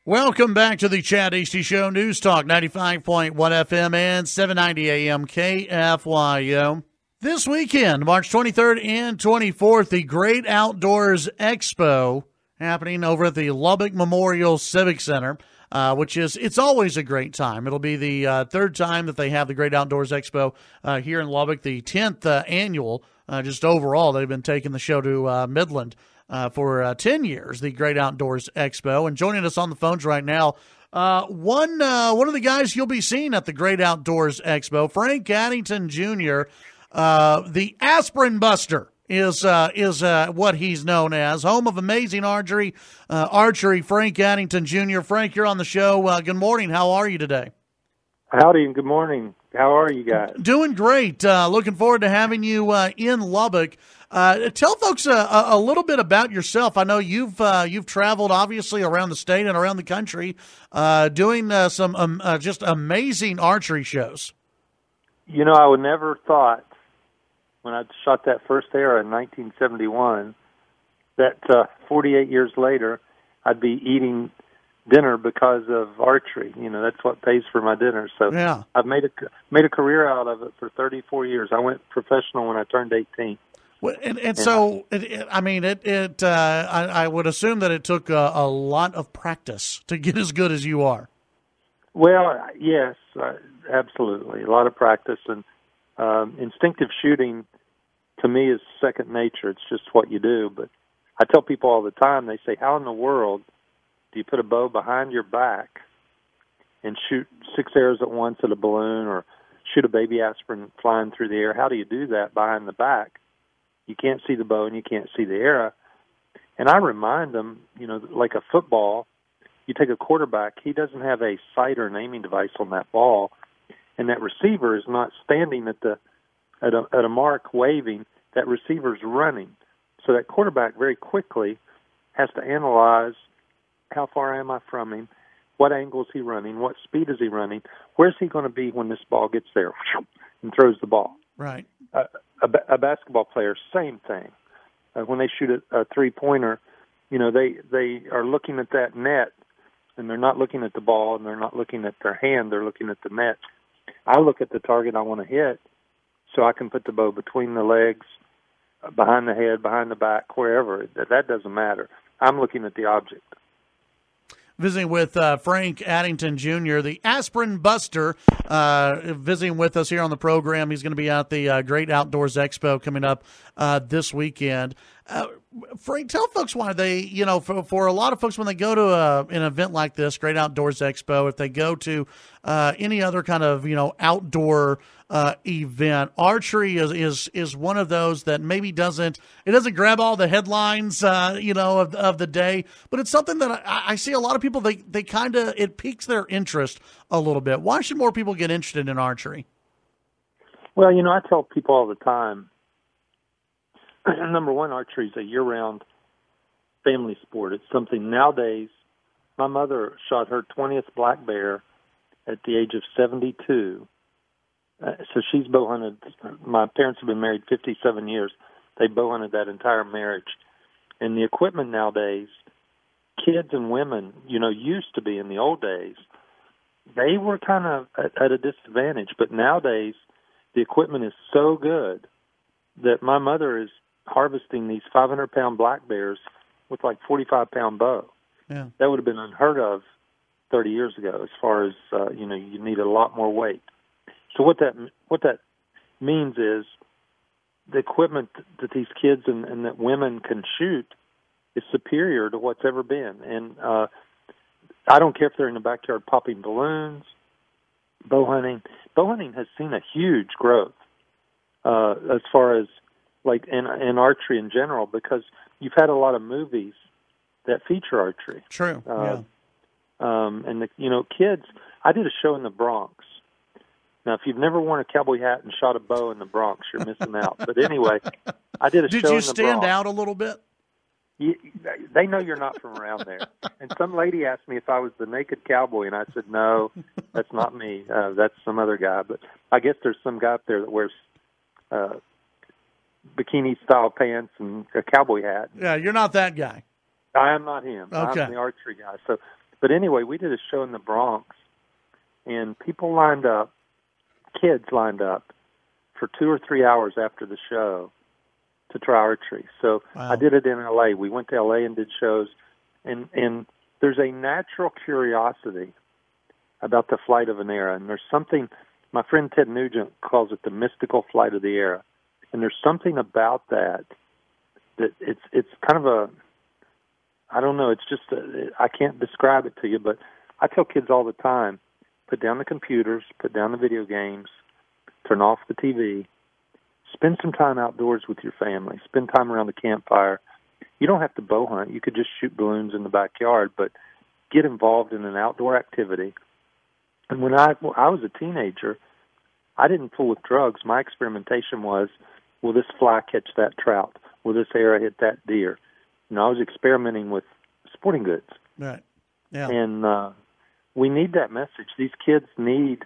Welcome back to the Chad Hasty Show, News Talk 95.1 FM and 790 AM KFYO. This weekend, March 23rd and 24th, the Great Outdoors Expo happening over at the Lubbock Memorial Civic Center, it's always a great time. It'll be the third time that they have the Great Outdoors Expo here in Lubbock, the 10th annual. Just overall, they've been taking the show to Midland for 10 years, the Great Outdoors Expo. And joining us on the phones right now, one of the guys you'll be seeing at the Great Outdoors Expo, Frank Addington Jr., the Aspirin Buster is what he's known as, home of amazing archery. Frank Addington Jr. Frank, you're on the show. Good morning. How are you today? Howdy and good morning. How are you guys? Doing great. Looking forward to having you in Lubbock. Tell folks a little bit about yourself. I know you've traveled obviously around the state and around the country, doing some just amazing archery shows. You know, I would never thought when I shot that first arrow in 1971 that 48 years later I'd be eating dinner because of archery. You know, that's what pays for my dinner. So yeah. I've made a career out of it for 34 years. I went professional when I turned 18. Well, so I would assume that it took a lot of practice to get as good as you are. Well, yes, absolutely. A lot of practice, and instinctive shooting to me is second nature. It's just what you do. But I tell people all the time, they say, how in the world do you put a bow behind your back and shoot 6 arrows at once at a balloon or shoot a baby aspirin flying through the air? How do you do that behind the back? You can't see the bow and you can't see the arrow. And I remind them, you know, like a football, you take a quarterback, he doesn't have a sight or an aiming device on that ball, and that receiver is not standing at a mark waving. That receiver's running. So that quarterback very quickly has to analyze how far am I from him, what angle is he running, what speed is he running, where's he going to be when this ball gets there, and throws the ball. Right. A basketball player, same thing. When they shoot a three-pointer, you know, they are looking at that net, and they're not looking at the ball, and they're not looking at their hand, they're looking at the net. I look at the target I want to hit, so I can put the bow between the legs, behind the head, behind the back, wherever. That doesn't matter. I'm looking at the object. Visiting with Frank Addington Jr., the Aspirin Buster, visiting with us here on the program. He's going to be at the Great Outdoors Expo coming up this weekend. Frank, tell folks why they, you know, for a lot of folks when they go to an event like this, Great Outdoors Expo, if they go to any other kind of, you know, outdoor event, archery is one of those that maybe doesn't grab all the headlines, you know, of the day, but it's something that I see a lot of people, they kind of, it piques their interest a little bit. Why should more people get interested in archery? Well, you know, I tell people all the time, number one, archery is a year-round family sport. It's something nowadays. My mother shot her 20th black bear at the age of 72. So she's bow hunted. My parents have been married 57 years. They bow hunted that entire marriage. And the equipment nowadays, kids and women, you know, used to be in the old days, they were kind of at a disadvantage. But nowadays, the equipment is so good that my mother is harvesting these 500-pound black bears with like 45-pound bow. Yeah. That would have been unheard of 30 years ago as far as, you know, you need a lot more weight. So what that means is the equipment that these kids and that women can shoot is superior to what's ever been. And I don't care if they're in the backyard popping balloons, bow hunting. Bow hunting has seen a huge growth as far as like in archery in general, because you've had a lot of movies that feature archery. True. Yeah. And you know, kids. I did a show in the Bronx. Now, if you've never worn a cowboy hat and shot a bow in the Bronx, you're missing out. But anyway, I did a show in the Bronx. Did you stand out a little bit? They know you're not from around there. And some lady asked me if I was the naked cowboy, and I said, no, that's not me. That's some other guy. But I guess there's some guy up there that wears bikini-style pants and a cowboy hat. Yeah, you're not that guy. I am not him. Okay. I'm the archery guy. So But anyway, we did a show in the Bronx, and people lined up, kids lined up for 2 or 3 hours after the show to try archery. So Wow. I did it in L.A. We went to L.A. and did shows, and there's a natural curiosity about the flight of an era, and there's something, my friend Ted Nugent calls it the mystical flight of the era, and there's something about that it's kind of a, I don't know, it's just, I can't describe it to you, but I tell kids all the time, put down the computers, put down the video games, turn off the TV, spend some time outdoors with your family, spend time around the campfire. You don't have to bow hunt. You could just shoot balloons in the backyard, but get involved in an outdoor activity. And when I was a teenager, I didn't fool with drugs. My experimentation was, will this fly catch that trout? Will this arrow hit that deer? You know, I was experimenting with sporting goods. Right. Yeah. And we need that message. These kids need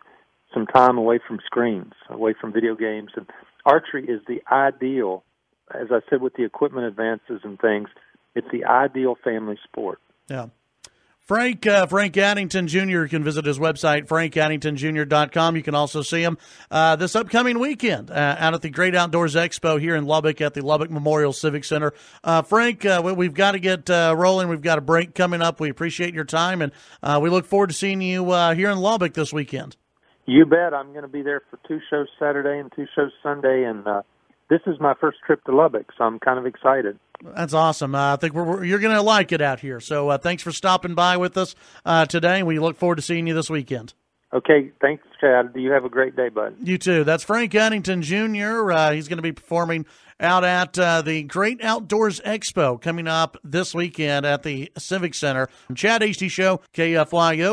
some time away from screens, away from video games. And archery is the ideal, as I said, with the equipment advances and things, it's the ideal family sport. Yeah. Frank Addington Jr. You can visit his website, frankaddingtonjr.com. You can also see him this upcoming weekend out at the Great Outdoors Expo here in Lubbock at the Lubbock Memorial Civic Center. Frank, we've got to get rolling. We've got a break coming up. We appreciate your time, and we look forward to seeing you here in Lubbock this weekend. You bet. I'm going to be there for 2 shows Saturday and 2 shows Sunday, and this is my first trip to Lubbock, so I'm kind of excited. That's awesome. I think you're going to like it out here. So thanks for stopping by with us today. We look forward to seeing you this weekend. Okay. Thanks, Chad. You have a great day, bud. You too. That's Frank Addington Jr. He's going to be performing out at the Great Outdoors Expo coming up this weekend at the Civic Center. Chad Hasty Show, KFYO.